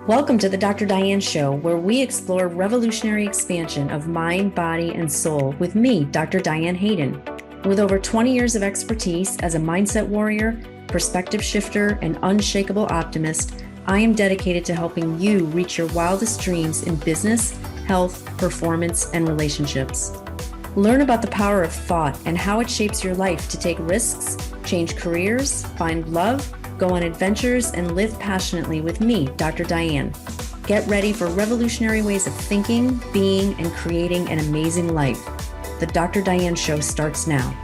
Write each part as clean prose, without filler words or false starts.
Welcome to the Dr. Diane Show, where we explore revolutionary expansion of mind, body, and soul with me, Dr. Diane Hayden. With over 20 years of expertise as a mindset warrior, perspective shifter, and unshakable optimist, I am dedicated to helping you reach your wildest dreams in business, health, performance, and relationships. Learn about the power of thought and how it shapes your life to take risks, change careers, find love, go on adventures, and live passionately with me, Dr. Diane. Get ready for revolutionary ways of thinking, being, and creating an amazing life. The Dr. Diane Show starts now.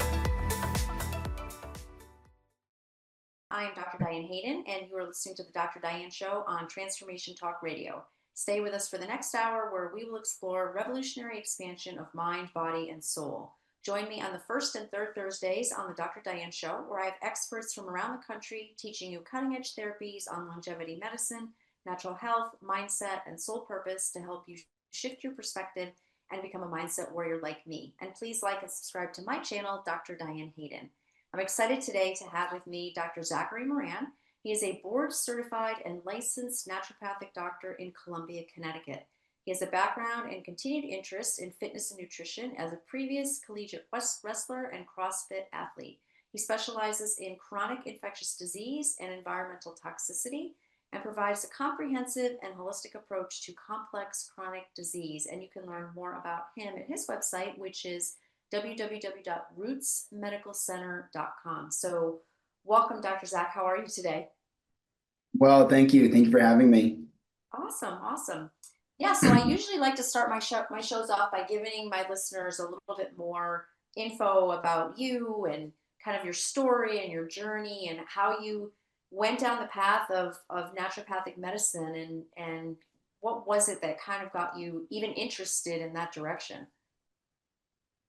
I am Dr. Diane Hayden, and you are listening to the Dr. Diane Show on Transformation Talk Radio. Stay with us for the next hour, where we will explore revolutionary expansion of mind, body, and soul. Join me on the first and third Thursdays on the Dr. Diane Show, where I have experts from around the country teaching you cutting-edge therapies on longevity medicine, natural health, mindset, and soul purpose to help you shift your perspective and become a mindset warrior like me. And please like and subscribe to my channel, Dr. Diane Hayden. I'm excited today to have with me Dr. Zachary Moran. He is a board-certified and licensed naturopathic doctor in Columbia, Connecticut. He has a background and continued interest in fitness and nutrition as a previous collegiate wrestler and CrossFit athlete. He specializes in chronic infectious disease and environmental toxicity and provides a comprehensive and holistic approach to complex chronic disease. And you can learn more about him at his website, which is www.rootsmedicalcenter.com. So welcome, Dr. Zach. How are you today? Well, thank you. Thank you for having me. Awesome. Yeah, so I usually like to start my shows off by giving my listeners a little bit more info about you and kind of your story and your journey and how you went down the path of naturopathic medicine and what was it that kind of got you even interested in that direction?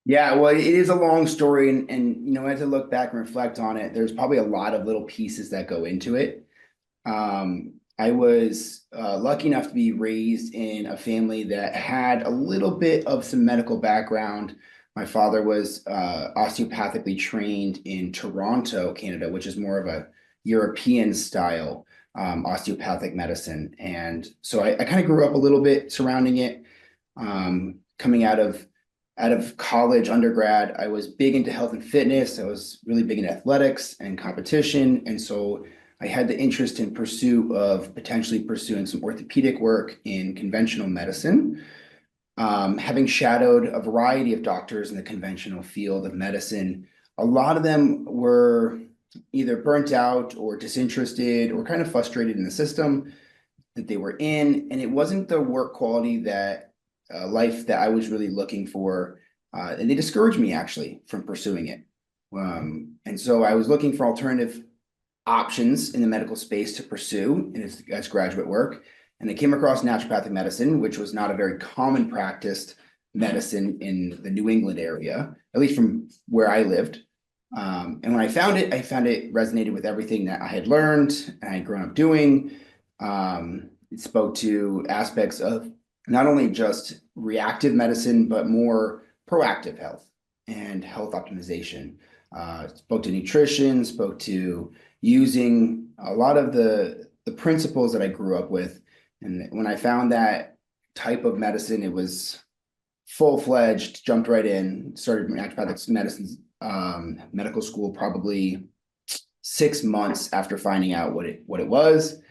Yeah, well, it is a long story, and as I look back and reflect on it, there's probably a lot of little pieces that go into it. I was lucky enough to be raised in a family that had a little bit of some medical background. My father was osteopathically trained in Toronto, Canada, which is more of a European style osteopathic medicine. And so I kind of grew up a little bit surrounding it. Coming out of college, undergrad, I was big into health and fitness. I was really big in athletics and competition. And so I had the interest in pursuit of potentially pursuing some orthopedic work in conventional medicine. Having shadowed a variety of doctors in the conventional field of medicine, a lot of them were either burnt out or disinterested or kind of frustrated in the system that they were in. And it wasn't the work quality life that I was really looking for. And they discouraged me actually from pursuing it. And so I was looking for alternative options in the medical space to pursue as graduate work. And I came across naturopathic medicine, which was not a very common practiced medicine in the New England area, at least from where I lived. And when I found it resonated with everything that I had learned and I had grown up doing. It spoke to aspects of not only just reactive medicine, but more proactive health and health optimization. Spoke to nutrition, spoke to using a lot of the principles that I grew up with. And when I found that type of medicine, it was full-fledged, jumped right in, started naturopathic medicine medical school probably 6 months after finding out what it was.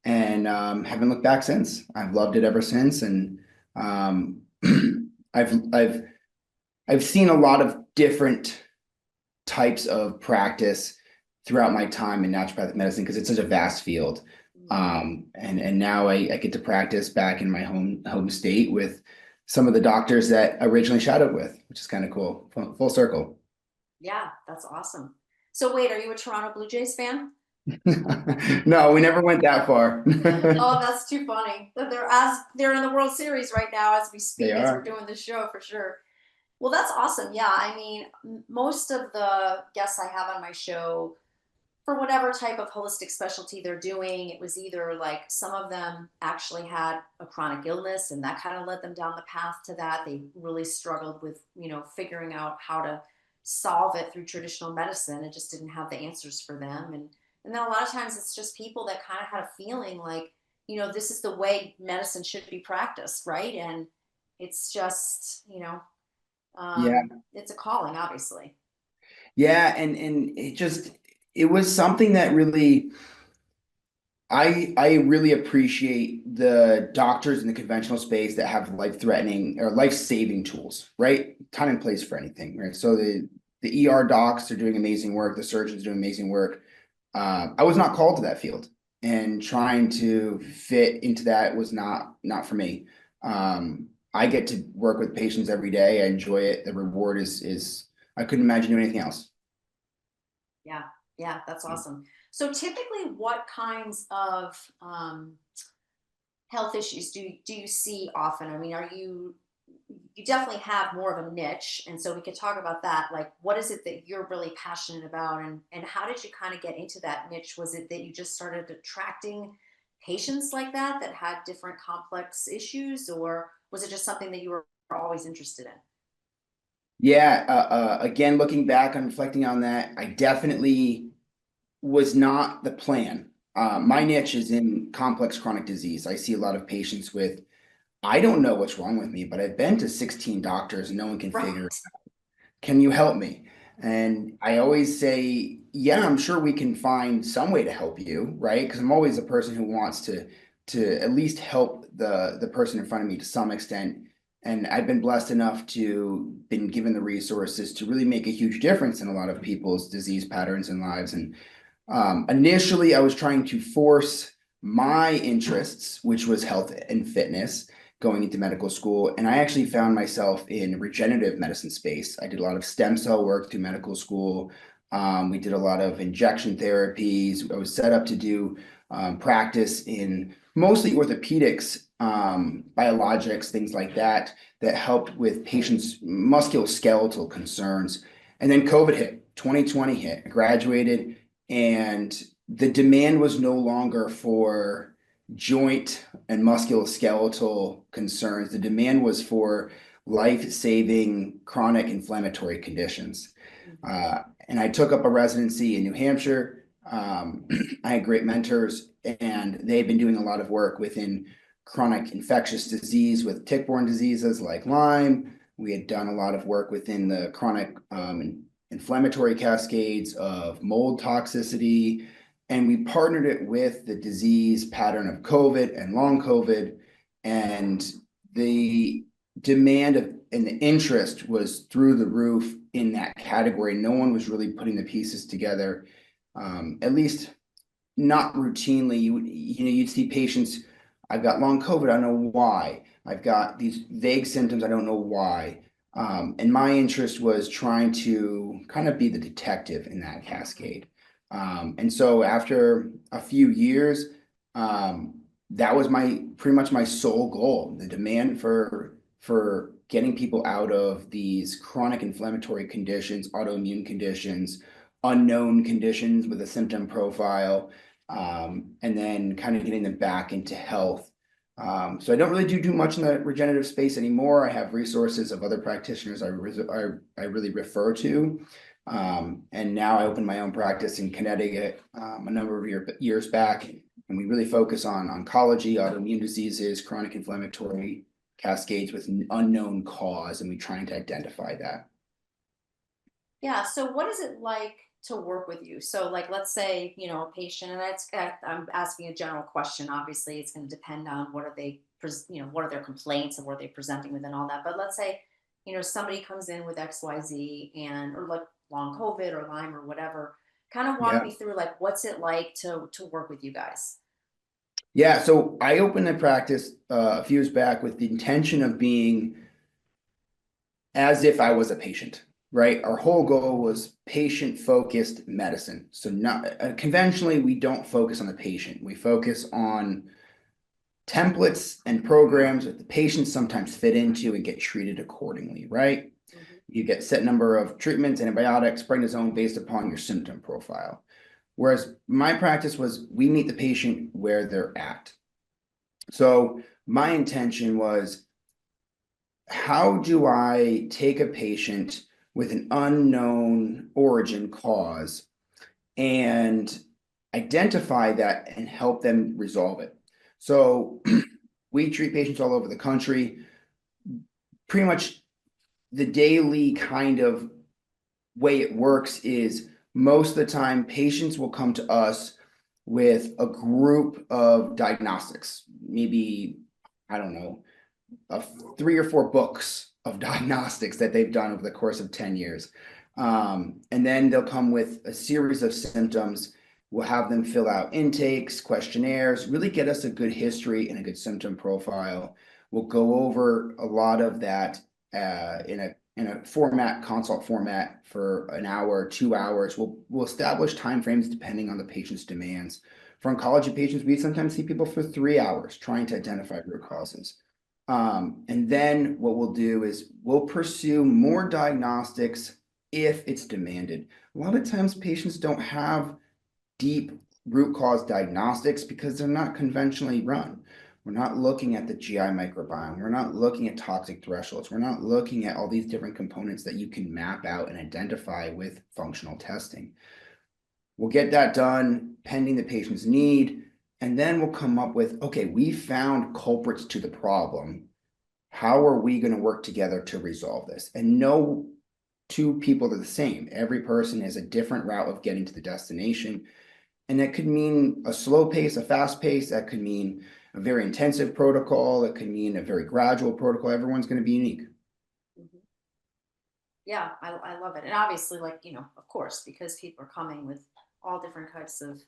And haven't looked back since. I've loved it ever since. And I've seen a lot of different types of practice throughout my time in naturopathic medicine because it's such a vast field. And now I get to practice back in my home state with some of the doctors that I originally shadowed with, which is kind of cool. Full circle. Yeah, that's awesome. So wait, are you a Toronto Blue Jays fan? No, we never went that far. Oh, that's too funny. They're in the World Series right now as we speak, as we're doing this show for sure. Well, that's awesome. Yeah, I mean, most of the guests I have on my show, for whatever type of holistic specialty they're doing, it was either like some of them actually had a chronic illness and that kind of led them down the path to that. They really struggled with, figuring out how to solve it through traditional medicine. It just didn't have the answers for them. And then a lot of times it's just people that kind of had a feeling like, this is the way medicine should be practiced, right? And it's just, Yeah. it's a calling, obviously. Yeah. And it was something that really, I really appreciate the doctors in the conventional space that have life-threatening or life-saving tools, right? Time and place for anything, right? So the ER docs are doing amazing work, the surgeons are doing amazing work. I was not called to that field, and trying to fit into that was not for me. I get to work with patients every day. I enjoy it. The reward is I couldn't imagine doing anything else. Yeah, yeah, that's awesome. So typically, what kinds of health issues do you see often? I mean, are you definitely have more of a niche, and so we could talk about that. Like, what is it that you're really passionate about, and how did you kind of get into that niche? Was it that you just started attracting patients like that had different complex issues, or was it just something that you were always interested in? Yeah, again, looking back and reflecting on that, I definitely was not the plan. My niche is in complex chronic disease. I see a lot of patients with, I don't know what's wrong with me, but I've been to 16 doctors and no one can figure it. Right. Can you help me? And I always say, yeah, I'm sure we can find some way to help you, right? Because I'm always a person who wants to at least help the person in front of me to some extent. And I've been blessed enough to been given the resources to really make a huge difference in a lot of people's disease patterns and lives. And initially, I was trying to force my interests, which was health and fitness, going into medical school. And I actually found myself in regenerative medicine space. I did a lot of stem cell work through medical school. We did a lot of injection therapies. I was set up to do practice in mostly orthopedics, biologics, things like that, that helped with patients' musculoskeletal concerns. And then COVID hit, 2020 hit. I graduated, and the demand was no longer for joint and musculoskeletal concerns. The demand was for life-saving chronic inflammatory conditions. Mhm. And I took up a residency in New Hampshire. I had great mentors, and they've been doing a lot of work within chronic infectious disease with tick-borne diseases like Lyme. We had done a lot of work within the chronic inflammatory cascades of mold toxicity, and we partnered it with the disease pattern of COVID and long COVID, and the demand of and the interest was through the roof in that category. No one was really putting the pieces together, at least not routinely. You'd see patients. I've got long COVID. I don't know why. I've got these vague symptoms. I don't know why. And my interest was trying to kind of be the detective in that cascade. And so after a few years, that was my pretty much my sole goal. The demand for getting people out of these chronic inflammatory conditions, autoimmune conditions, unknown conditions with a symptom profile, and then kind of getting them back into health. So I don't really do much in the regenerative space anymore. I have resources of other practitioners I really refer to. And now I opened my own practice in Connecticut a number of years back, and we really focus on oncology, autoimmune diseases, chronic inflammatory cascades with an unknown cause, and we're trying to identify that. Yeah. So, what is it like to work with you? So, like, let's say, a patient, and I'm asking a general question. Obviously, it's going to depend on what are they, what are their complaints and what are they presenting with and all that. But let's say, somebody comes in with X, Y, Z, or like long COVID or Lyme or whatever. Kind of walk Yeah. me through, like, what's it like to work with you guys? Yeah, so I opened a practice a few years back with the intention of being as if I was a patient, right? Our whole goal was patient-focused medicine. So not conventionally, we don't focus on the patient. We focus on templates and programs that the patients sometimes fit into and get treated accordingly, right? Mhm. You get set number of treatments, antibiotics, prednisone based upon your symptom profile. Whereas my practice was we meet the patient where they're at. So my intention was, how do I take a patient with an unknown origin cause and identify that and help them resolve it? So we treat patients all over the country. Pretty much the daily kind of way it works is most of the time patients will come to us with a group of diagnostics, maybe, I don't know, 3 or 4 books of diagnostics that they've done over the course of 10 years. And then they'll come with a series of symptoms. We'll have them fill out intakes, questionnaires, really get us a good history and a good symptom profile. We'll go over a lot of that in a format, consult format for an hour, 2 hours. We'll establish timeframes depending on the patient's demands. For oncology patients, we sometimes see people for 3 hours trying to identify root causes. And then what we'll do is we'll pursue more diagnostics if it's demanded. A lot of times patients don't have deep root cause diagnostics because they're not conventionally run. We're not looking at the GI microbiome. We're not looking at toxic thresholds. We're not looking at all these different components that you can map out and identify with functional testing. We'll get that done pending the patient's need. And then we'll come up with, okay, we found culprits to the problem. How are we going to work together to resolve this? And no two people are the same. Every person has a different route of getting to the destination. And that could mean a slow pace, a fast pace. That could mean a very intensive protocol. It could mean a very gradual protocol. Everyone's going to be unique. Yeah, I love it. And obviously, like, of course, because people are coming with all different types of,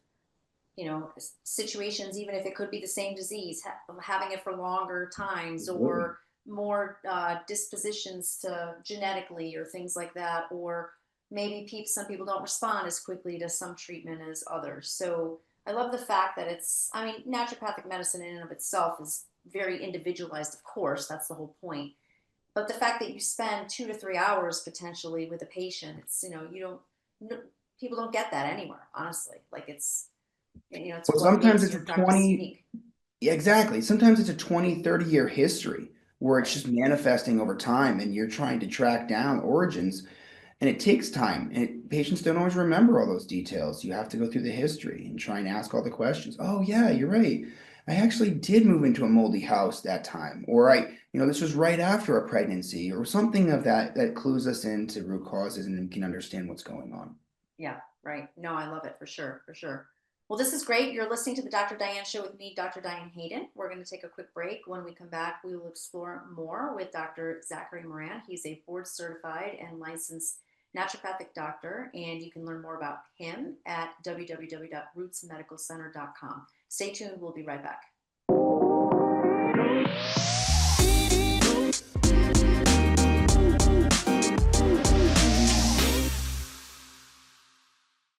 situations, even if it could be the same disease, having it for longer times or more dispositions to genetically or things like that, or maybe some people don't respond as quickly to some treatment as others. So I love the fact that naturopathic medicine in and of itself is very individualized, of course, that's the whole point. But the fact that you spend 2 to 3 hours potentially with a patient, it's, people don't get that anywhere, honestly. Like it's Well, what sometimes makes it's your a practice 20, unique. yeah, exactly. Sometimes it's a 20, 30 year history where it's just manifesting over time and you're trying to track down origins. And it takes time. And patients don't always remember all those details. You have to go through the history and try and ask all the questions. Oh, yeah, you're right. I actually did move into a moldy house that time. Or this was right after a pregnancy or something of that clues us into root causes and then we can understand what's going on. Yeah, right. No, I love it for sure, for sure. Well, this is great. You're listening to the Dr. Diane Show with me, Dr. Diane Hayden. We're going to take a quick break. When we come back, we will explore more with Dr. Zachary Moran. He's a board certified and licensed naturopathic doctor, and you can learn more about him at www.rootsmedicalcenter.com. Stay tuned. We'll be right back.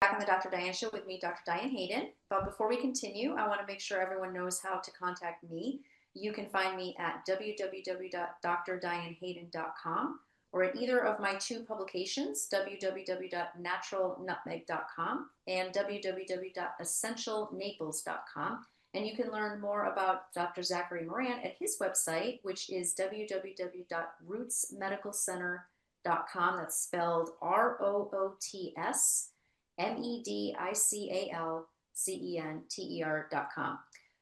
Back on the Dr. Diane Show with me, Dr. Diane Hayden. But before we continue, I want to make sure everyone knows how to contact me. You can find me at www.drdianehayden.com or at either of my 2 publications, www.naturalnutmeg.com and www.essentialnaples.com. And you can learn more about Dr. Zachary Moran at his website, which is www.rootsmedicalcenter.com. That's spelled ROOTSMEDICALCENTER.com.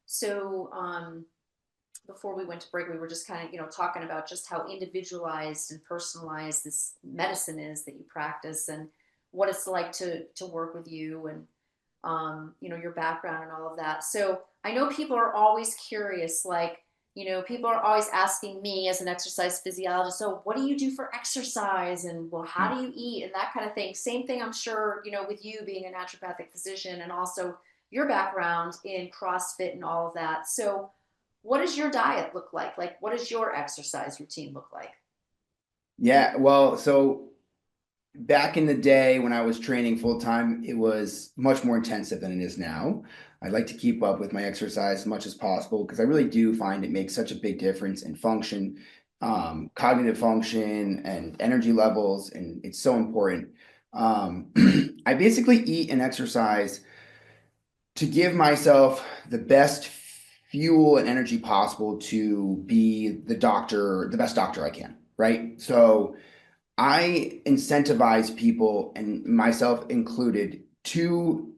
So before we went to break, we were just kind of, talking about just how individualized and personalized this medicine is that you practice and what it's like to work with you and, your background and all of that. So I know people are always curious, like, people are always asking me as an exercise physiologist, so what do you do for exercise? And well, how do you eat? And that kind of thing. Same thing, I'm sure, with you being a naturopathic physician and also your background in CrossFit and all of that. So what does your diet look like? Like, what does your exercise routine look like? Yeah, well, so back in the day when I was training full time, it was much more intensive than it is now. I like to keep up with my exercise as much as possible because I really do find it makes such a big difference in function, cognitive function, and energy levels, and it's so important. I basically eat and exercise to give myself the best fuel and energy possible to be the best doctor I can, right? So I incentivize people, and myself included, to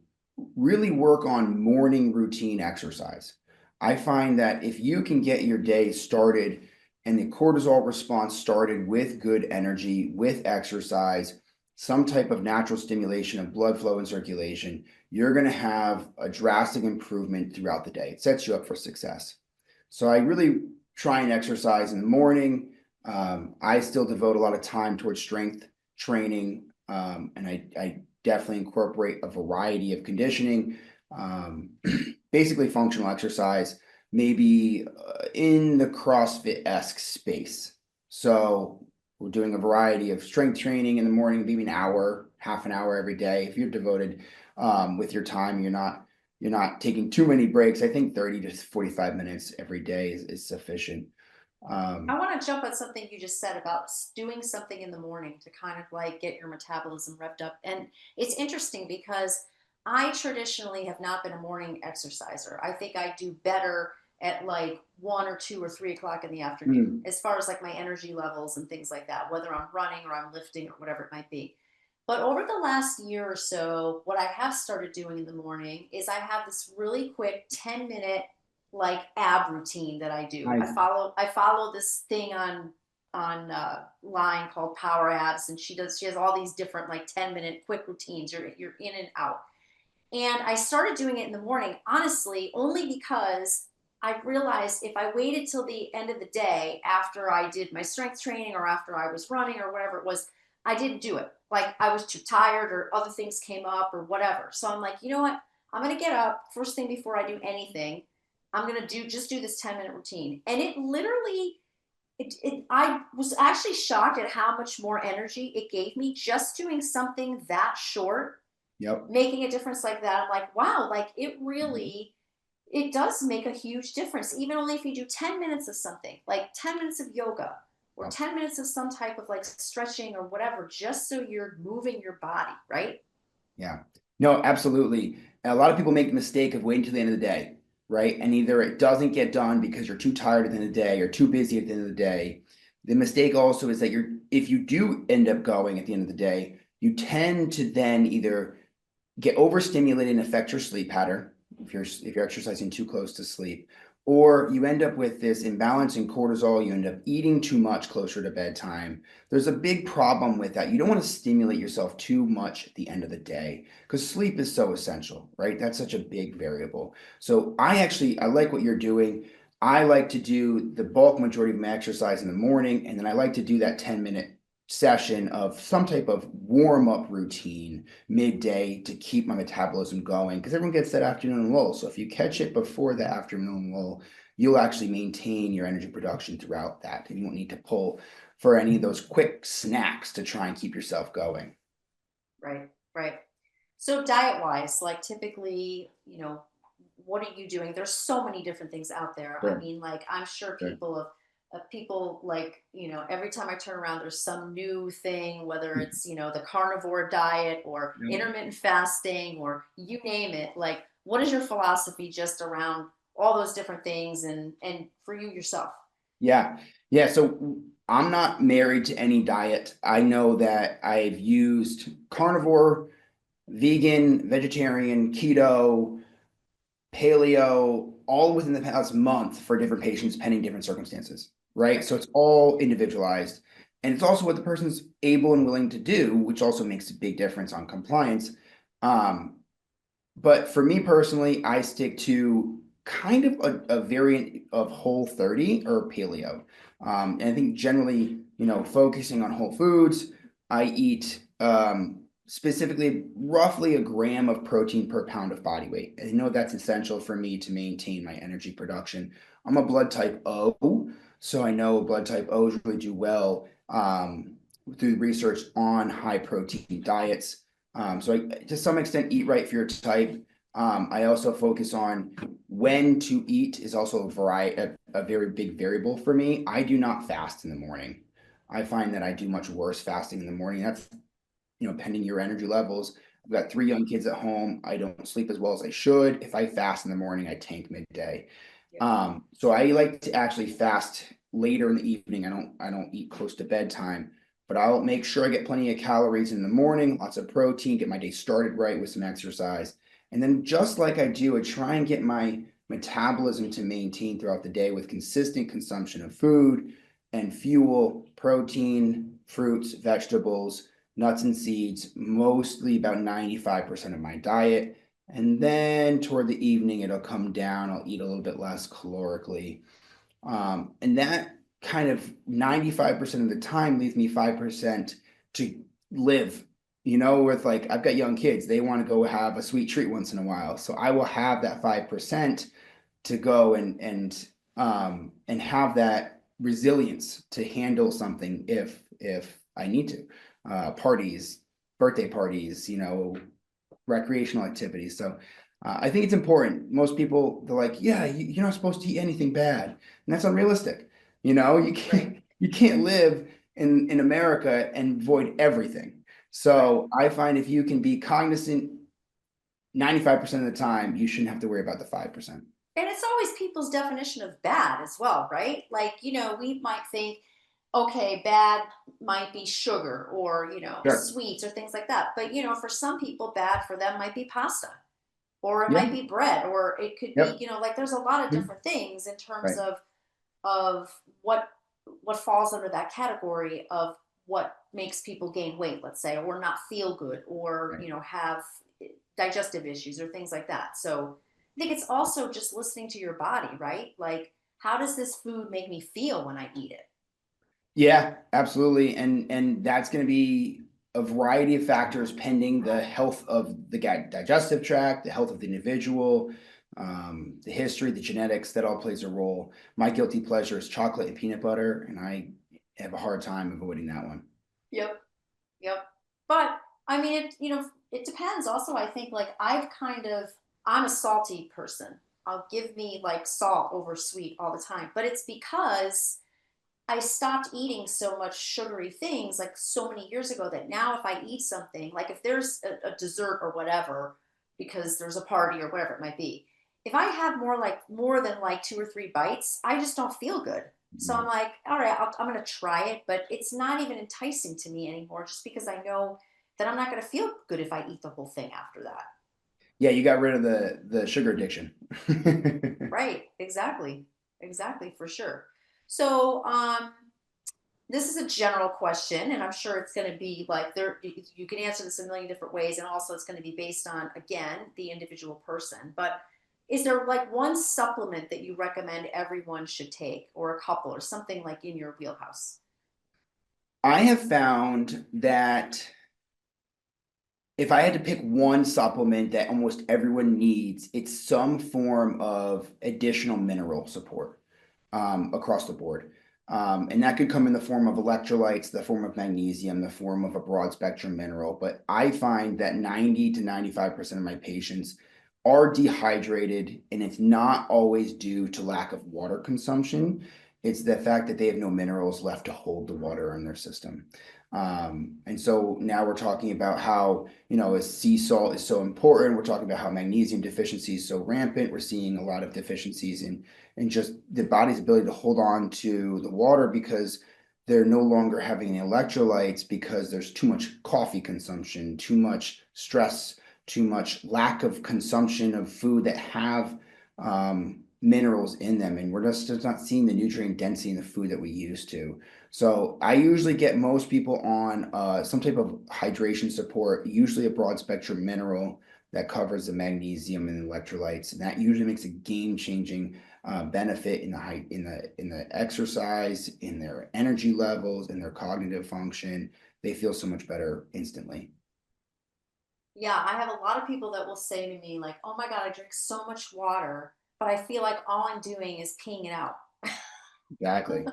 really work on morning routine exercise. I find that if you can get your day started and the cortisol response started with good energy, with exercise, some type of natural stimulation of blood flow and circulation, you're going to have a drastic improvement throughout the day. It sets you up for success. So I really try and exercise in the morning. I still devote a lot of time towards strength training, and I definitely incorporate a variety of conditioning, basically functional exercise, maybe in the CrossFit-esque space. So we're doing a variety of strength training in the morning, maybe an hour, half an hour every day. If you're devoted with your time, you're not taking too many breaks. I think 30 to 45 minutes every day is sufficient. I want to jump on something you just said about doing something in the morning to kind of like get your metabolism revved up. And it's interesting because I traditionally have not been a morning exerciser. I think I do better at like 1 or 2 or 3 o'clock in the afternoon, Mm, as far as like my energy levels and things like that, whether I'm running or I'm lifting or whatever it might be. But over the last year or so, what I have started doing in the morning is I have this really quick 10-minute like ab routine that I do. nice. I follow this thing on line called Power Abs, and she has all these different like 10-minute quick routines. You're in and out. And I started doing it in the morning, honestly, only because I realized if I waited till the end of the day after I did my strength training or after I was running or whatever it was, I didn't do it. Like I was too tired or other things came up or whatever. So I'm like, you know what? I'm going to get up first thing before I do anything. I'm going to do this 10-minute routine. And it literally, I was actually shocked at how much more energy it gave me just doing something that short, Yep. making a difference like that. I'm like, wow, like it really, it does make a huge difference. Even only if you do 10 minutes of something, like 10 minutes of yoga or Yep. 10 minutes of some type of like stretching or whatever, just so you're moving your body, right? Yeah. No, absolutely. And a lot of people make the mistake of waiting till the end of the day, right? And either it doesn't get done because you're too tired at the end of the day or too busy at the end of the day. The mistake also is that if you do end up going at the end of the day, you tend to then either get overstimulated and affect your sleep pattern if you're exercising too close to sleep, or you end up with this imbalance in cortisol. You end up eating too much closer to bedtime. There's a big problem with that. You don't want to stimulate yourself too much at the end of the day because sleep is so essential, right? That's such a big variable. So I like what you're doing. I like to do the bulk majority of my exercise in the morning, and then I like to do that 10-minute session of some type of warm-up routine midday to keep my metabolism going, because everyone gets that afternoon lull. So if you catch it before the afternoon lull, you'll actually maintain your energy production throughout that. And you won't need to pull for any of those quick snacks to try and keep yourself going. Right, right. So diet wise, like typically, what are you doing? There's so many different things out there. I Sure, mean, like I'm sure sure. people like, every time I turn around, there's some new thing, whether it's, the carnivore diet or Yep. intermittent fasting or you name it. Like, what is your philosophy just around all those different things and for you yourself? Yeah. Yeah. So I'm not married to any diet. I know that I've used carnivore, vegan, vegetarian, keto, paleo, all within the past month for different patients, pending different circumstances, right? Right. So it's all individualized. And it's also what the person's able and willing to do, which also makes a big difference on compliance. Um, but for me personally, I stick to kind of a variant of Whole 30 or paleo. And I think generally, focusing on whole foods, I eat specifically roughly a gram of protein per pound of body weight. And I know that's essential for me to maintain my energy production. I'm a blood type O, so I know blood type O's really do well through research on high protein diets. So I, to some extent, eat right for your type. I also focus on when to eat is also a very big variable for me. I do not fast in the morning. I find that I do much worse fasting in the morning. That's, pending your energy levels. I've got 3 young kids at home. I don't sleep as well as I should. If I fast in the morning, I tank midday. Yeah. So I like to actually fast later in the evening. I don't eat close to bedtime, but I'll make sure I get plenty of calories in the morning, lots of protein, get my day started right with some exercise. And then just like I do, I try and get my metabolism to maintain throughout the day with consistent consumption of food and fuel, protein, fruits, vegetables, nuts and seeds, mostly about 95% of my diet. And then toward the evening, it'll come down. I'll eat a little bit less calorically. And that kind of 95% of the time leaves me 5% to live. With like, I've got young kids, they want to go have a sweet treat once in a while. So I will have that 5% to go and have that resilience to handle something if I need to. Parties, birthday parties, recreational activities. So I think it's important. Most people, they're like, yeah, you're not supposed to eat anything bad. And that's unrealistic. You can't live in America and avoid everything. So I find if you can be cognizant 95% of the time, you shouldn't have to worry about the 5%. And it's always people's definition of bad as well, right? Like, we might think, okay, bad might be sugar or, Sure. sweets or things like that. But, for some people, bad for them might be pasta or it Yeah. might be bread or it could be, Yep. like there's a lot of Mhm. different things in terms Right. of what falls under that category of what makes people gain weight, let's say, or not feel good or, Right. have digestive issues or things like that. So I think it's also just listening to your body, right? Like, how does this food make me feel when I eat it? Yeah, absolutely. And that's going to be a variety of factors pending the health of the digestive tract, the health of the individual, the history, the genetics, that all plays a role. My guilty pleasure is chocolate and peanut butter, and I have a hard time avoiding that one. Yep. Yep. But I mean, it depends. Also, I think like I'm a salty person. I'll give me like salt over sweet all the time, but it's because I stopped eating so much sugary things like so many years ago that now if I eat something, like if there's a dessert or whatever, because there's a party or whatever it might be, if I have more than like two or three bites, I just don't feel good. So I'm like, all right, I'm going to try it, but it's not even enticing to me anymore just because I know that I'm not going to feel good if I eat the whole thing after that. Yeah, you got rid of the sugar addiction. Right. Exactly. Exactly. For sure. So, this is a general question, and I'm sure it's going to be like there. You can answer this a million different ways, and also it's going to be based on again the individual person. But is there like one supplement that you recommend everyone should take, or a couple, or something like in your wheelhouse? I have found that if I had to pick one supplement that almost everyone needs, it's some form of additional mineral support across the board. And that could come in the form of electrolytes, the form of magnesium, the form of a broad spectrum mineral. But I find that 90 to 95% of my patients are dehydrated, and it's not always due to lack of water consumption. It's the fact that they have no minerals left to hold the water in their system. And so now we're talking about how, sea salt is so important. We're talking about how magnesium deficiency is so rampant. We're seeing a lot of deficiencies in just the body's ability to hold on to the water because they're no longer having the electrolytes because there's too much coffee consumption, too much stress, too much lack of consumption of food that have minerals in them. And we're just not seeing the nutrient density in the food that we used to. So I usually get most people on some type of hydration support, usually a broad spectrum mineral that covers the magnesium and electrolytes, and that usually makes a game-changing benefit in the exercise, in their energy levels, in their cognitive function. They feel so much better instantly. Yeah, I have a lot of people that will say to me like, "Oh my God, I drink so much water, but I feel like all I'm doing is peeing it out." Exactly.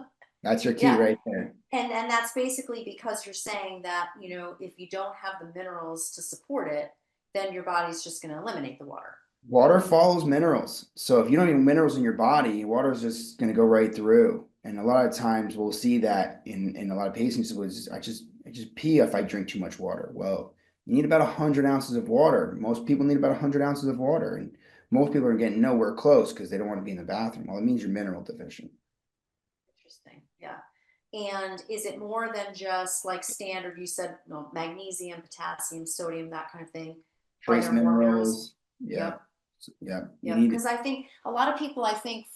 That's your key Yeah, right there. and that's basically because you're saying that, if you don't have the minerals to support it, then your body's just going to eliminate the water. Water follows minerals. So if you don't have minerals in your body, water is just going to go right through. And a lot of times we'll see that in a lot of patients was I just pee if I drink too much water. Well, you need about 100 ounces of water. Most people need about 100 ounces of water, and most people are getting nowhere close because they don't want to be in the bathroom. Well, it means you're mineral deficient. Interesting. Yeah. And is it more than just like standard? You said magnesium, potassium, sodium, that kind of thing. Are Trace there more minerals? minerals, yeah, Yep. Yeah, you Yeah, need it. because I think a lot of people, I think,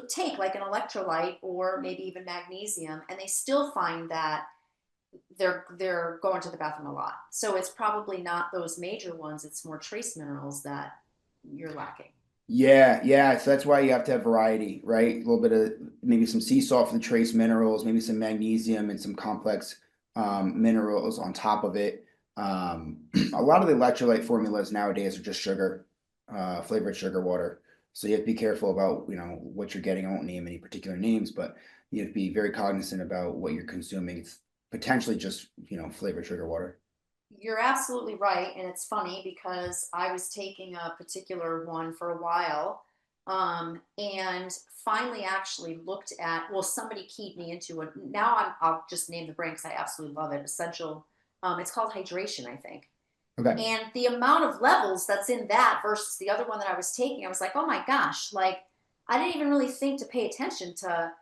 take like an electrolyte or maybe even magnesium, and they still find that they're going to the bathroom a lot. So it's probably not those major ones. It's more trace minerals that you're lacking. Yeah, yeah. So that's why you have to have variety, right? A little bit of maybe some sea salt for the trace minerals, maybe some magnesium and some complex minerals on top of it. A lot of the electrolyte formulas nowadays are just sugar, flavored sugar water. So you have to be careful about, what you're getting. I won't name any particular names, but you have to be very cognizant about what you're consuming. It's potentially just, flavored sugar water. You're absolutely right. And it's funny because I was taking a particular one for a while, and finally actually looked at, well, somebody keyed me into it. Now I'll just name the brand because I absolutely love it. Essential. It's called Hydration, I think. Okay. And the amount of levels that's in that versus the other one that I was taking, I was like, oh my gosh, like I didn't even really think to pay attention to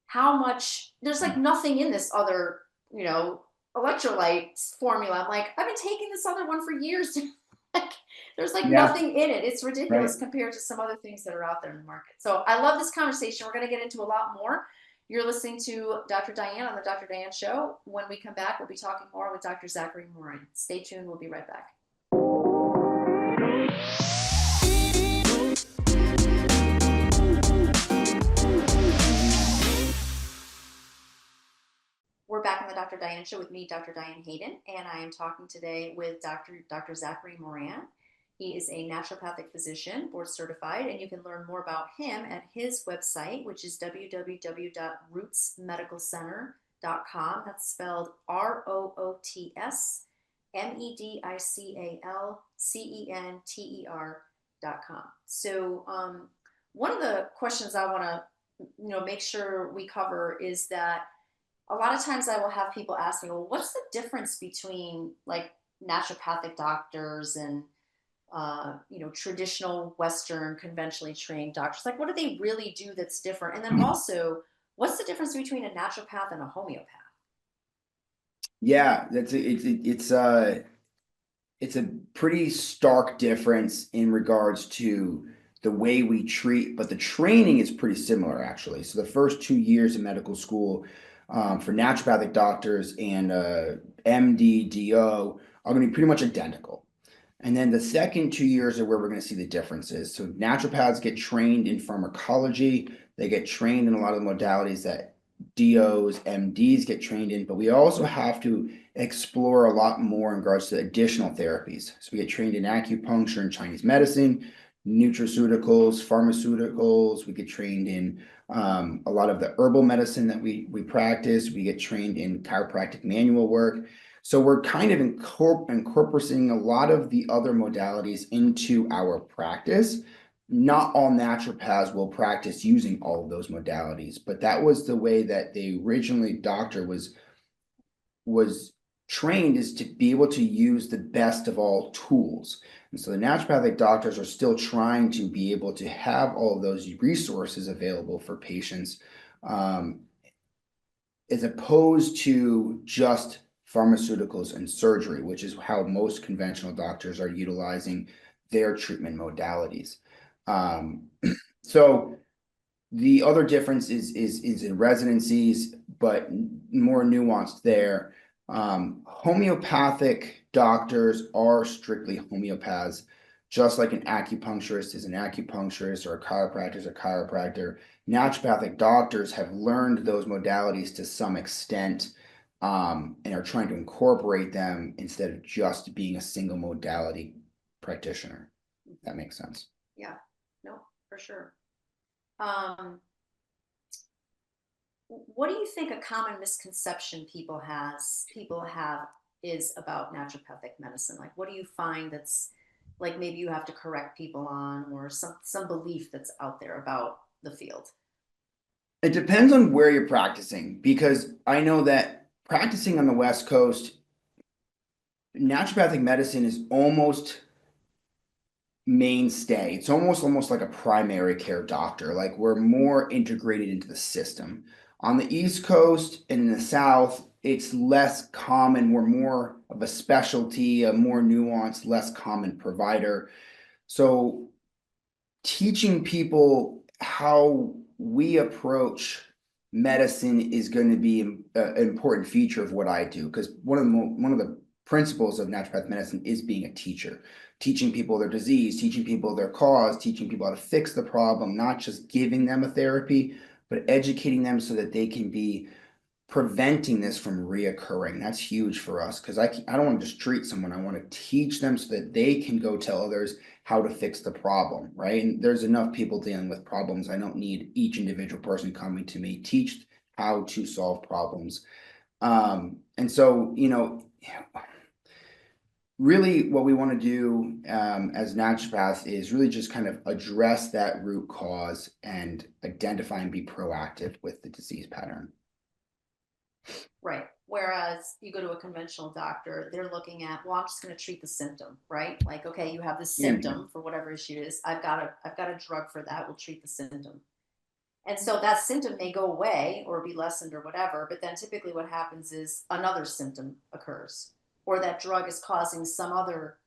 how much there's like nothing in this other, you know, electrolyte formula. I'm like, I've been taking this other one for years. Like, there's like Yeah, nothing in it. It's right. ridiculous compared to some other things that are out there in the market. So I love this conversation. We're going to get into a lot more. You're listening to Dr. Diane on the Dr. Diane Show. When we come back, we'll be talking more with Dr. Zachary Moran. Stay tuned. We'll be right back. We're back on the Dr. Diane Show with me, Dr. Diane Hayden, and I am talking today with Dr. Zachary Moran. He is a naturopathic physician, board certified, and you can learn more about him at his website, which is www.rootsmedicalcenter.com. That's spelled ROOTSMEDICALCENTER.com. So, one of the questions I want to make sure we cover is that a lot of times I will have people ask me, well, what's the difference between like naturopathic doctors and traditional Western conventionally trained doctors? Like, what do they really do that's different? And then also, what's the difference between a naturopath and a homeopath? Yeah, it's a pretty stark difference in regards to the way we treat, but the training is pretty similar actually. So the first 2 years of medical school for naturopathic doctors and MD, DO are going to be pretty much identical. And then the second 2 years are where we're going to see the differences. So naturopaths get trained in pharmacology. They get trained in a lot of the modalities that DOs, MDs get trained in, but we also have to explore a lot more in regards to additional therapies. So we get trained in acupuncture and Chinese medicine, nutraceuticals, pharmaceuticals. We get trained in a lot of the herbal medicine that we practice. We get trained in chiropractic manual work. So we're kind of incorporating a lot of the other modalities into our practice. Not all naturopaths will practice using all of those modalities, but that was the way that the originally doctor was trained, is to be able to use the best of all tools. And so the naturopathic doctors are still trying to be able to have all of those resources available for patients, as opposed to just pharmaceuticals and surgery, which is how most conventional doctors are utilizing their treatment modalities. So the other difference is in residencies, but more nuanced there. Homeopathic doctors are strictly homeopaths, just like an acupuncturist is an acupuncturist or a chiropractor is a chiropractor. Naturopathic doctors have learned those modalities to some extent, and are trying to incorporate them instead of just being a single modality practitioner. That makes sense. Yeah, no, for sure. Um, what do you think a common misconception people have is about naturopathic medicine? Like, what do you find that's like maybe you have to correct people on, or some belief that's out there about the field? It depends on where you're practicing, because I know that practicing on the West Coast, naturopathic medicine is almost mainstay. It's almost like a primary care doctor. Like, we're more integrated into the system. On the East Coast and in the South, it's less common. We're more of a specialty, a more nuanced, less common provider. So teaching people how we approach medicine is going to be an important feature of what I do, because one of the principles of naturopathic medicine is being a teacher, teaching people their disease, teaching people their cause, teaching people how to fix the problem, not just giving them a therapy, but educating them so that they can be preventing this from reoccurring. That's huge for us, because I don't want to just treat someone. I want to teach them so that they can go tell others how to fix the problem, right? And there's enough people dealing with problems. I don't need each individual person coming to me. Teach how to solve problems. And so, really what we want to do as naturopaths is really just kind of address that root cause and identify and be proactive with the disease pattern. Right. Whereas you go to a conventional doctor, they're looking at, well, I'm just going to treat the symptom, right? Like, okay, you have this Yeah. symptom for whatever issue it is. I've got a drug for that. We'll treat the symptom. And so that symptom may go away or be lessened or whatever, but then typically what happens is another symptom occurs, or that drug is causing some other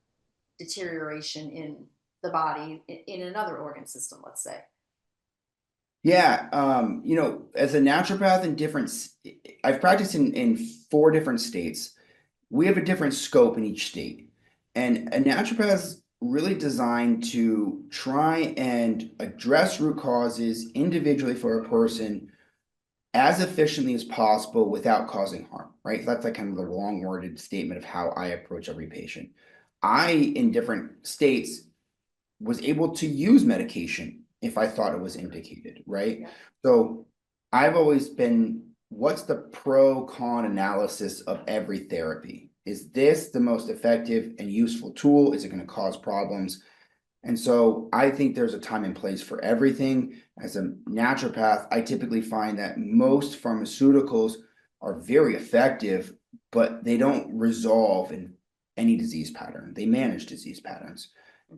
deterioration in the body in another organ system, let's say. Yeah, as a naturopath I've practiced in 4 different states. We have a different scope in each state. And a naturopath is really designed to try and address root causes individually for a person as efficiently as possible without causing harm, right? That's like kind of the long-worded statement of how I approach every patient. In different states, was able to use medication if I thought it was indicated, right? Yeah. So I've always been, what's the pro con analysis of every therapy? Is this the most effective and useful tool? Is it going to cause problems? And so I think there's a time and place for everything. As a naturopath, I typically find that most pharmaceuticals are very effective, but they don't resolve in any disease pattern. They manage disease patterns.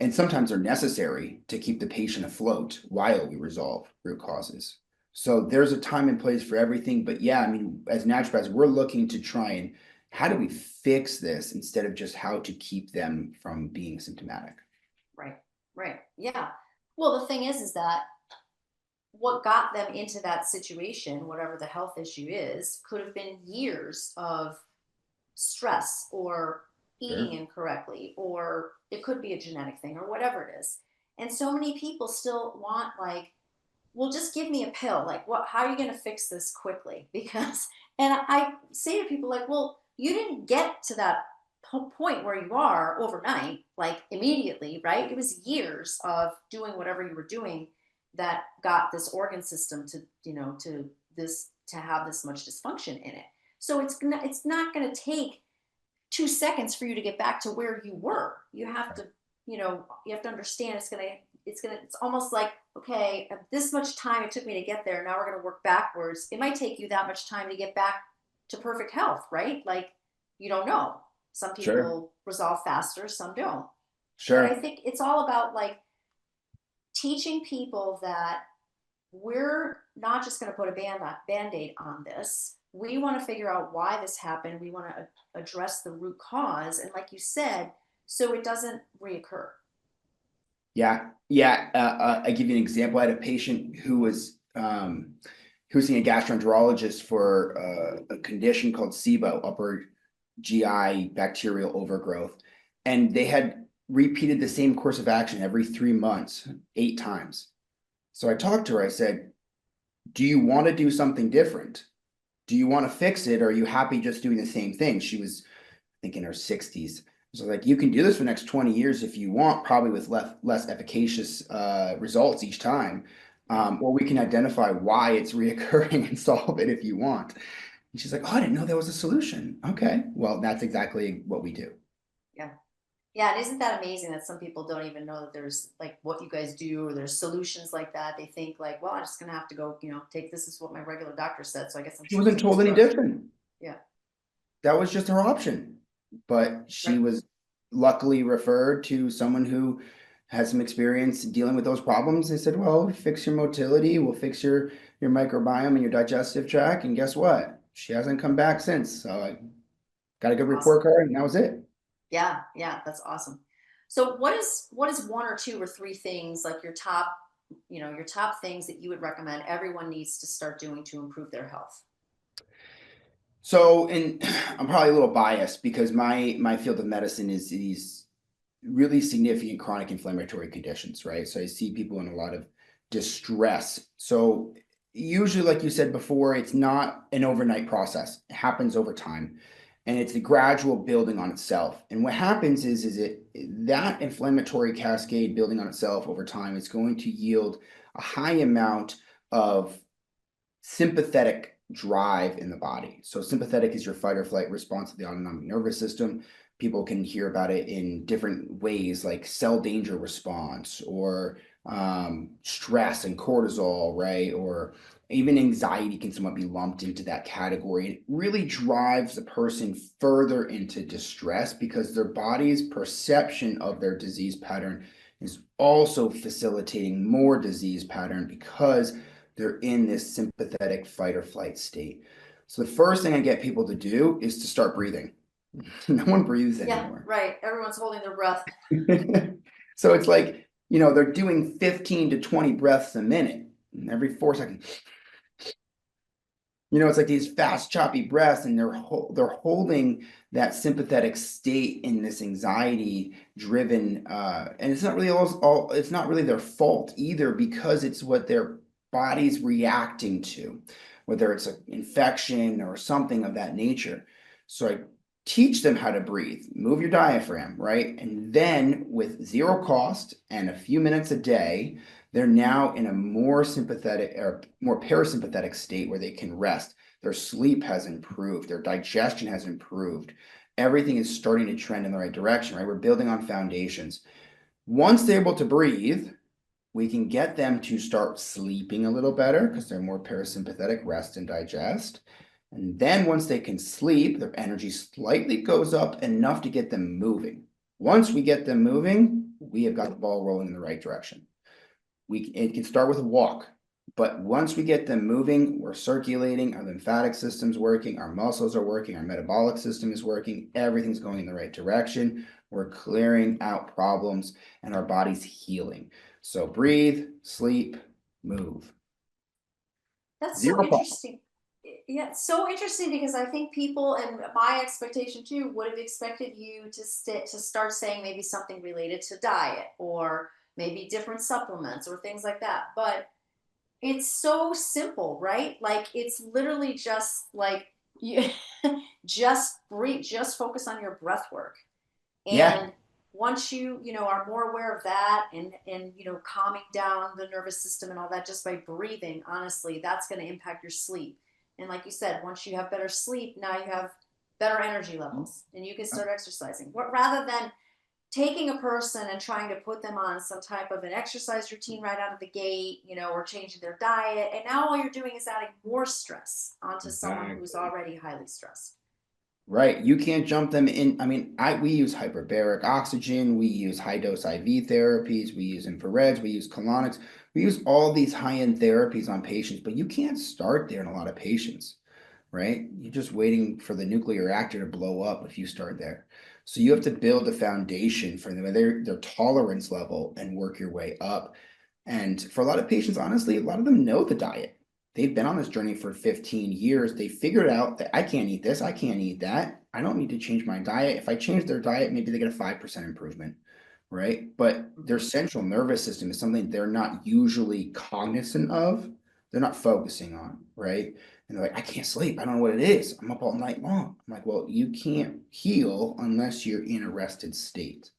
And sometimes they're necessary to keep the patient afloat while we resolve root causes. So there's a time and place for everything. But yeah, I mean, as naturopaths, we're looking to try and how do we fix this instead of just how to keep them from being symptomatic. Right. Right. Yeah. Well, the thing is that what got them into that situation, whatever the health issue is, could have been years of stress or eating Sure. incorrectly, or it could be a genetic thing or whatever it is. And so many people still want, like, well, just give me a pill. Like, what, how are you going to fix this quickly? Because, and I say to people, like, well, you didn't get to that point where you are overnight, like immediately, right? It was years of doing whatever you were doing that got this organ system to, to have this much dysfunction in it. So it's not going to take 2 seconds for you to get back to where you were. You have to, you have to understand it's almost like, okay, this much time it took me to get there. Now we're going to work backwards. It might take you that much time to get back to perfect health, right? Like, you don't know. Some Sure. people resolve faster, some don't. But I Sure. think it's all about, like, teaching people that we're not just going to put a band-aid on this. We want to figure out why this happened. We want to address the root cause, and like you said, so it doesn't reoccur. Yeah. Yeah. I give you an example. I had a patient who was seeing a gastroenterologist for a condition called SIBO, upper GI bacterial overgrowth. And they had repeated the same course of action every 3 months, 8 times. So I talked to her, I said, do you want to do something different? Do you want to fix it? Or are you happy just doing the same thing? She was, I think, in her 60s. So like, you can do this for the next 20 years if you want, probably with less efficacious results each time. Or we can identify why it's reoccurring and solve it if you want. And she's like, oh, I didn't know there was a solution. Okay, well, that's exactly what we do. Yeah. Yeah, and isn't that amazing that some people don't even know that there's, like, what you guys do, or there's solutions like that. They think, like, well, I'm just gonna have to go, take this is what my regular doctor said, so I guess I'm She just gonna wasn't take this told any drug. different. Yeah. That was just her option. But she Right. was luckily referred to someone who has some experience dealing with those problems. They said, well, fix your motility, we'll fix your microbiome and your digestive tract. And guess what? She hasn't come back since. So I got a good Awesome. report card and that was it. Yeah, yeah, that's awesome. So what is one or two or three things, like your top, your top things that you would recommend everyone needs to start doing to improve their health? So, and I'm probably a little biased because my field of medicine is these really significant chronic inflammatory conditions, right? So I see people in a lot of distress. So usually, like you said before, it's not an overnight process. It happens over time. And it's a gradual building on itself. And what happens is that inflammatory cascade building on itself over time is going to yield a high amount of sympathetic drive in the body. So sympathetic is your fight or flight response to the autonomic nervous system. People can hear about it in different ways, like cell danger response or stress and cortisol, right? Or even anxiety can somewhat be lumped into that category. It really drives the person further into distress because their body's perception of their disease pattern is also facilitating more disease pattern because they're in this sympathetic fight or flight state. So the first thing I get people to do is to start breathing. No one breathes Yeah, anymore. right. Everyone's holding their breath. So it's like, they're doing 15 to 20 breaths a minute every 4 seconds. It's like these fast, choppy breaths, and they're holding that sympathetic state in this anxiety driven, and it's not really all it's not really their fault either because it's what their body's reacting to, whether it's an infection or something of that nature. So I teach them how to breathe, move your diaphragm, right? And then with zero cost and a few minutes a day, they're now in a more sympathetic or more parasympathetic state where they can rest. Their sleep has improved, their digestion has improved. Everything is starting to trend in the right direction, right? We're building on foundations. Once they're able to breathe, we can get them to start sleeping a little better because they're more parasympathetic, rest and digest. And then once they can sleep, their energy slightly goes up enough to get them moving. Once we get them moving, we have got the ball rolling in the right direction. It can start with a walk, but once we get them moving, we're circulating, our lymphatic system's working, our muscles are working, our metabolic system is working, everything's going in the right direction. We're clearing out problems and our body's healing. So breathe, sleep, move. That's so Zero problem. interesting. Yeah, it's so interesting because I think people, and my expectation too, would have expected you to start saying maybe something related to diet or maybe different supplements or things like that. But it's so simple, right? Like it's literally just like you just breathe, just focus on your breath work. Yeah, And once you are more aware of that and calming down the nervous system and all that just by breathing, honestly, that's going to impact your sleep. And like you said, once you have better sleep, now you have better energy levels and you can start exercising. What rather than taking a person and trying to put them on some type of an exercise routine right out of the gate, or changing their diet. And now all you're doing is adding more stress onto someone who's exactly. already highly stressed. Right. You can't jump them in. I mean, we use hyperbaric oxygen, we use high dose IV therapies, we use infrareds, we use colonics, we use all these high-end therapies on patients, but you can't start there in a lot of patients, right? You're just waiting for the nuclear reactor to blow up if you start there. So you have to build a foundation for them, their tolerance level and work your way up. And for a lot of patients, honestly, a lot of them know the diet. They've been on this journey for 15 years. They figured out that I can't eat this, I can't eat that. I don't need to change my diet. If I change their diet, maybe they get a 5% improvement, right? But their Mhm. central nervous system is something they're not usually cognizant of. They're not focusing on, right? And they're like, I can't sleep. I don't know what it is. I'm up all night long. I'm like, well, you can't heal unless you're in a rested state,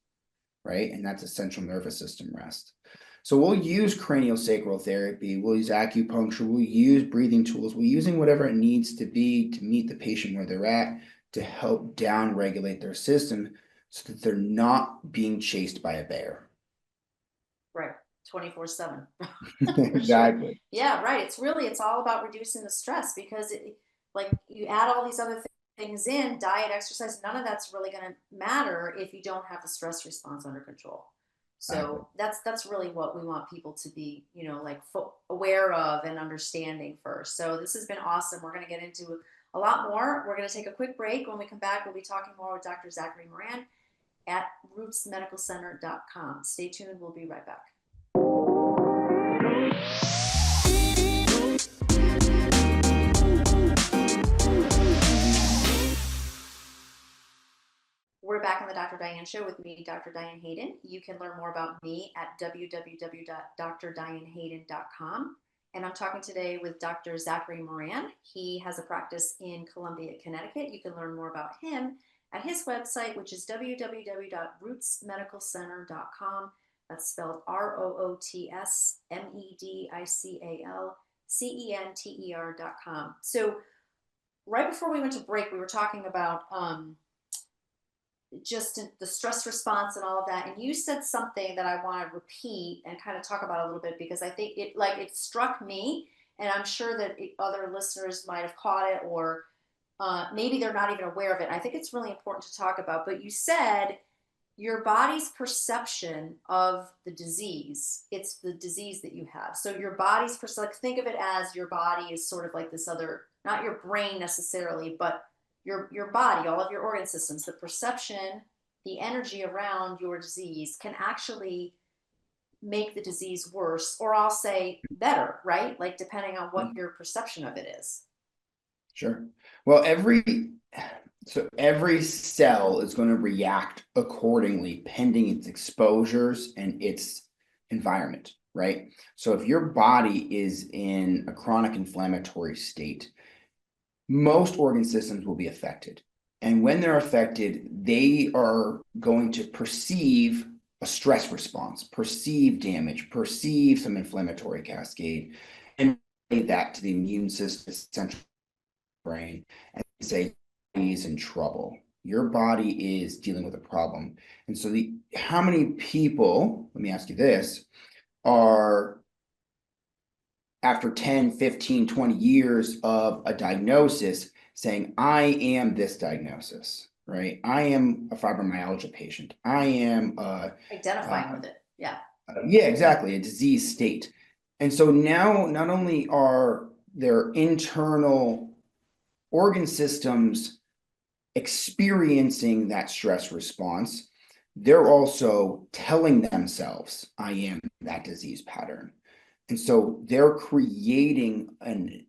right? And that's a central nervous system rest. So we'll use craniosacral therapy, we'll use acupuncture, we'll use breathing tools, we're using whatever it needs to be to meet the patient where they're at to help down regulate their system so that they're not being chased by a bear. Right. 24/7. For sure. Exactly. Yeah, right. It's all about reducing the stress because like you add all these other things in, diet, exercise, none of that's really going to matter if you don't have the stress response under control. Exactly. So that's really what we want people to be, like aware of and understanding first. So this has been awesome. We're going to get into a lot more. We're going to take a quick break. When we come back, we'll be talking more with Dr. Zachary Moran. at rootsmedicalcenter.com. Stay tuned. We'll be right back. We're back on the Dr. Diane Show with me, Dr. Diane Hayden. You can learn more about me at www.drdianehayden.com. And I'm talking today with Dr. Zachary Moran. He has a practice in Columbia, Connecticut. You can learn more about him at his website, which is www.rootsmedicalcenter.com. That's spelled ROOTSMEDICALCENTER.com. So right before we went to break, we were talking about just the stress response and all of that. And you said something that I want to repeat and kind of talk about a little bit, because I think it struck me, and I'm sure that other listeners might have caught it, or maybe they're not even aware of it. I think it's really important to talk about. But you said your body's perception of the disease, it's the disease that you have. So your body's like, think of it as your body is sort of like this other, not your brain necessarily, but your body, all of your organ systems, the perception, the energy around your disease can actually make the disease worse, or I'll say better, right? Like depending on what your perception of it is. Sure. Well, every cell is going to react accordingly, pending its exposures and its environment, right? So if your body is in a chronic inflammatory state, most organ systems will be affected. And when they're affected, they are going to perceive a stress response, perceive damage, perceive some inflammatory cascade, and that to the immune system, central brain, and say he's in trouble. Your body is dealing with a problem. And so how many people, let me ask you this, are after 10, 15, 20 years of a diagnosis saying, I am this diagnosis, right? I am a fibromyalgia patient. I am identifying with it. Yeah. Yeah, exactly. A disease state. And so now not only are their internal organ systems experiencing that stress response, they're also telling themselves, I am that disease pattern. And so they're creating an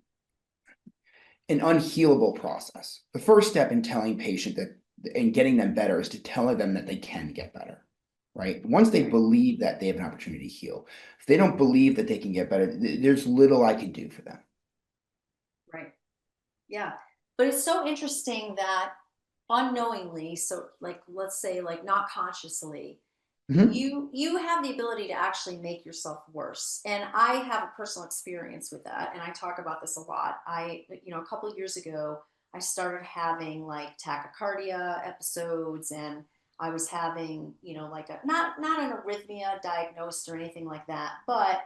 unhealable process. The first step in telling patient that and getting them better is to tell them that they can get better, right? Once they believe that they have an opportunity to heal, if they don't believe that they can get better, there's little I can do for them. Right. Yeah. But it's so interesting that unknowingly, so like, let's say like not consciously, you have the ability to actually make yourself worse. And I have a personal experience with that, and I talk about this a lot. A couple of years ago, I started having like tachycardia episodes, and I was having, like a not an arrhythmia diagnosed or anything like that, but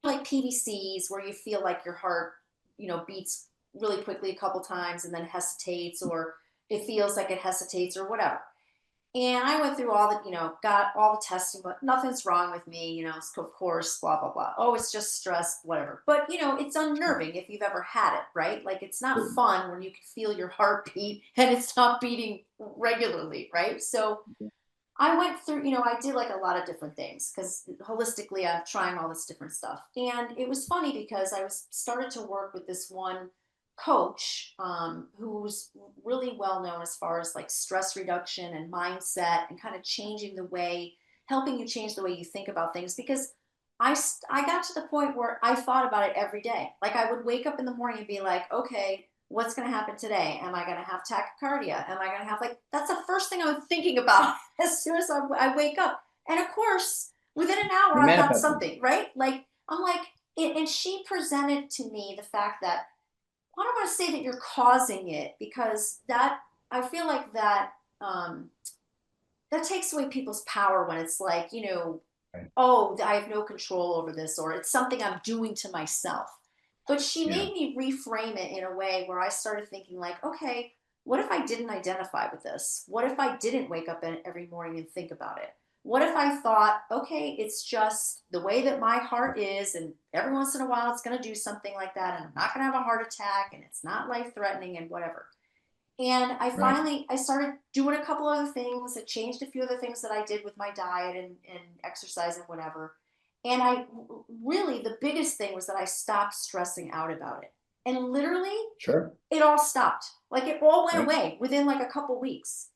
like PVCs, where you feel like your heart, beats really quickly a couple times and then hesitates, or it feels like it hesitates or whatever. And I went through all the, got all the testing, but nothing's wrong with me, of course, blah, blah, blah. Oh, it's just stress, whatever. But, it's unnerving if you've ever had it, right? Like it's not fun when you can feel your heartbeat and it's not beating regularly, right? So I went through, I did like a lot of different things, because holistically I'm trying all this different stuff. And it was funny because I was started to work with this one coach, who's really well known as far as like stress reduction and mindset, and kind of changing the way, helping you change the way you think about things. Because I got to the point where I thought about it every day. Like I would wake up in the morning and be like, okay, what's going to happen today? Am I going to have tachycardia? Am I going to have, like, that's the first thing I'm thinking about as soon as I wake up. And of course, within an hour, I've got something, right? Like, I'm like, and she presented to me the fact that, I don't want to say that you're causing it, because that, I feel like that, that takes away people's power when it's like, Right. oh, I have no control over this, or it's something I'm doing to myself. But she made me reframe it in a way where I started thinking like, okay, what if I didn't identify with this? What if I didn't wake up every morning and think about it? What if I thought, okay, it's just the way that my heart is, and every once in a while it's going to do something like that, and I'm not going to have a heart attack, and it's not life threatening and whatever. And Right. I started doing a couple other things. I changed a few other things that I did with my diet and exercise and whatever. And really, the biggest thing was that I stopped stressing out about it. And literally, Sure. it all stopped. Like it all went Right. away within like a couple weeks.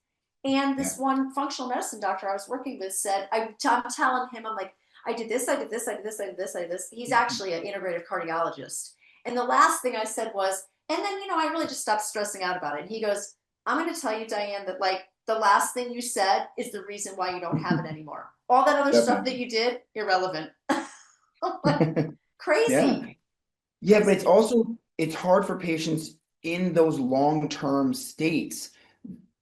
And Yeah. this one functional medicine doctor I was working with said, I'm telling him, I'm like, I did this, I did this, I did this, I did this, I did this. He's actually an integrative cardiologist. And the last thing I said was, and then, I really just stopped stressing out about it. And he goes, I'm going to tell you, Diane, that like the last thing you said is the reason why you don't have it anymore. All that other stuff that Definitely. you did, irrelevant. Like, Yeah. crazy, Yeah, but it's crazy. also it's hard for patients in those long-term states,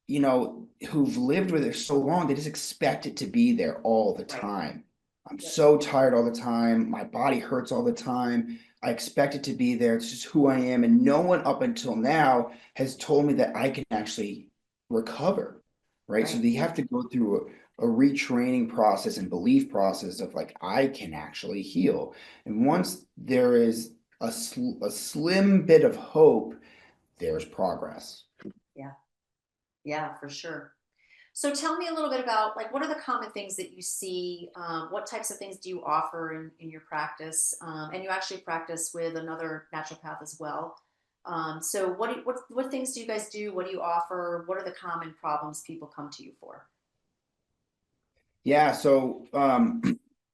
who've lived with it so long, they just expect it to be there all the Right. time. I'm Yep. so tired all the time. My body hurts all the time. I expect it to be there. It's just who I am. And no one up until now has told me that I can actually recover, right? So Right. they have to go through a retraining process and belief process of like, I can actually heal. And once there is a slim bit of hope, there's progress. Yeah. Yeah, for sure. So tell me a little bit about like what are the common things that you see? What types of things do you offer in your practice? And you actually practice with another naturopath as well. So what things do you guys do? What do you offer? What are the common problems people come to you for? Yeah, so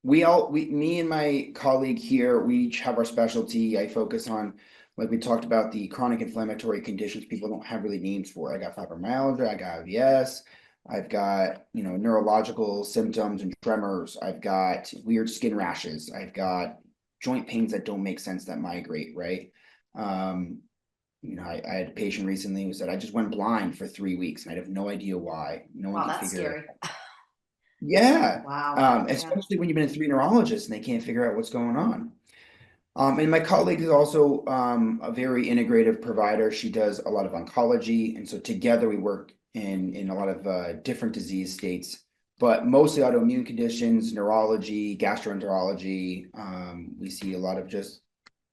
me and my colleague here, we each have our specialty. I focus on, like we talked about, the chronic inflammatory conditions people don't have really names for. I got fibromyalgia, I got IBS, I've got, neurological symptoms and tremors, I've got weird skin rashes, I've got joint pains that don't make sense that migrate, right? Um, I had a patient recently who said, I just went blind for 3 weeks and I have no idea why. No one Wow, can that's figure it. scary. Yeah, Wow. Yeah. especially when you've been to three neurologists and they can't figure out what's going on. And my colleague is also a very integrative provider. She does a lot of oncology, and so together we work in a lot of different disease states, but mostly autoimmune conditions, neurology, gastroenterology. We see a lot of just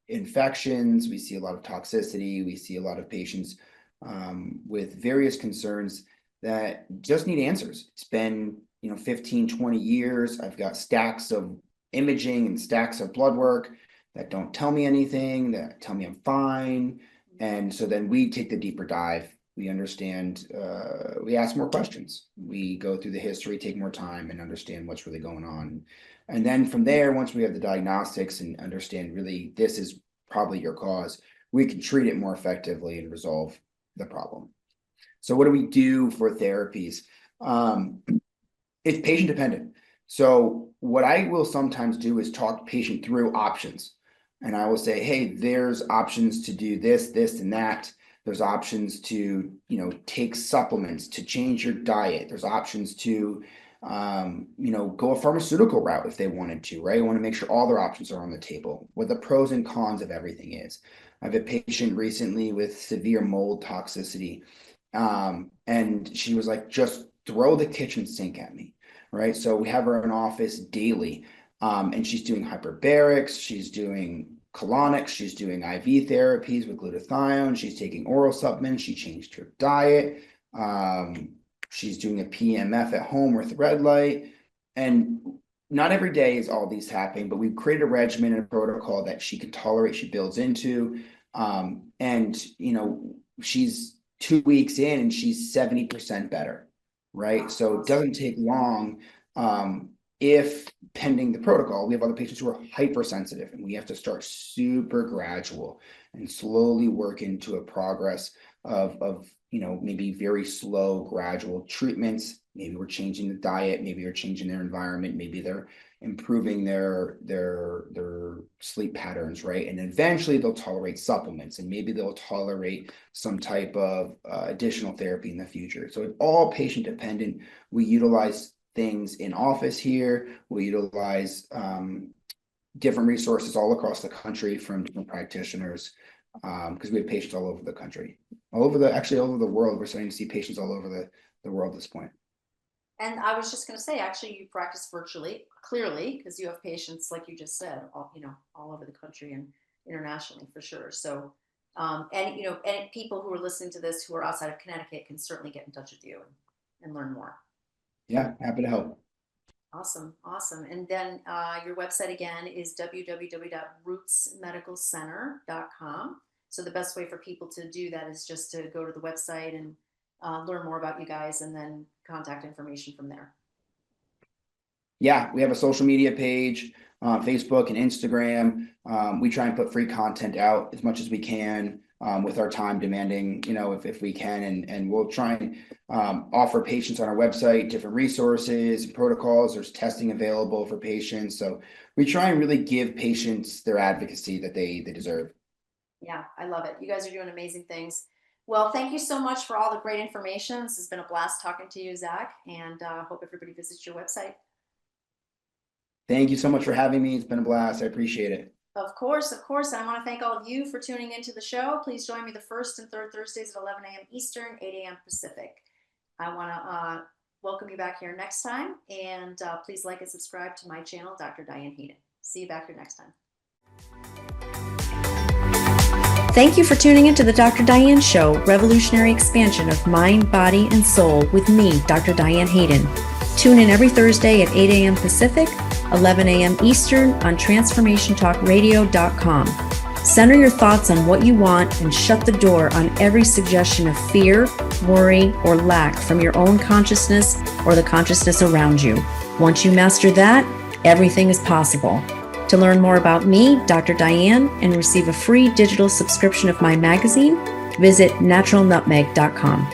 infections. We see a lot of toxicity. We see a lot of patients with various concerns that just need answers. It's been, 15, 20 years. I've got stacks of imaging and stacks of blood work that don't tell me anything, that tell me I'm fine. And so then we take the deeper dive. We understand, we ask more questions. We go through the history, take more time and understand what's really going on. And then from there, once we have the diagnostics and understand really this is probably your cause, we can treat it more effectively and resolve the problem. So what do we do for therapies? Um, it's patient dependent. So what I will sometimes do is talk patient through options. And I will say, hey, there's options to do this, this, and that. There's options to, take supplements, to change your diet. There's options to, go a pharmaceutical route if they wanted to, right? I want to make sure all their options are on the table, what the pros and cons of everything is. I have a patient recently with severe mold toxicity. And she was like, just throw the kitchen sink at me, right? So we have her in office daily, and she's doing hyperbarics, she's doing colonics, she's doing IV therapies with glutathione, she's taking oral supplements, she changed her diet, she's doing a PMF at home with red light, and not every day is all these happening, but we've created a regimen and a protocol that she can tolerate, she builds into, and she's 2 weeks in and she's 70% better, right? Wow. So it Awesome. doesn't take long. If pending the protocol, we have other patients who are hypersensitive and we have to start super gradual and slowly work into a progress of maybe very slow, gradual treatments. Maybe we're changing the diet, maybe we're changing their environment, maybe they're improving their sleep patterns, right? And eventually they'll tolerate supplements and maybe they'll tolerate some type of additional therapy in the future. So it's all patient dependent. We utilize things in office here. We utilize different resources all across the country from different practitioners because we have patients all over the country, actually all over the world. We're starting to see patients all over the world at this point. And I was just going to say, actually, you practice virtually, clearly, because you have patients, like you just said, all over the country and internationally for sure. So And people who are listening to this who are outside of Connecticut can certainly get in touch with you and learn more. Yeah, happy to help. Awesome. And then your website again is www.rootsmedicalcenter.com. So the best way for people to do that is just to go to the website and learn more about you guys, and then contact information from there. Yeah, we have a social media page, Facebook and Instagram. We try and put free content out as much as we can, with our time demanding, if we can, and we'll try and offer patients on our website different resources, protocols. There's testing available for patients. So we try and really give patients their advocacy that they deserve. Yeah, I love it. You guys are doing amazing things. Well, thank you so much for all the great information. This has been a blast talking to you, Zach, and hope everybody visits your website. Thank you so much for having me. It's been a blast. I appreciate it. Of course. And I want to thank all of you for tuning into the show. Please join me the first and third Thursdays at 11 a.m. Eastern, 8 a.m. Pacific. I want to welcome you back here next time. And please like and subscribe to my channel, Dr. Diane Hayden. See you back here next time. Thank you for tuning into the Dr. Diane Show, revolutionary expansion of mind, body, and soul with me, Dr. Diane Hayden. Tune in every Thursday at 8 a.m. Pacific, 11 a.m. Eastern on TransformationTalkRadio.com. Center your thoughts on what you want and shut the door on every suggestion of fear, worry, or lack from your own consciousness or the consciousness around you. Once you master that, everything is possible. To learn more about me, Dr. Diane, and receive a free digital subscription of my magazine, visit naturalnutmeg.com.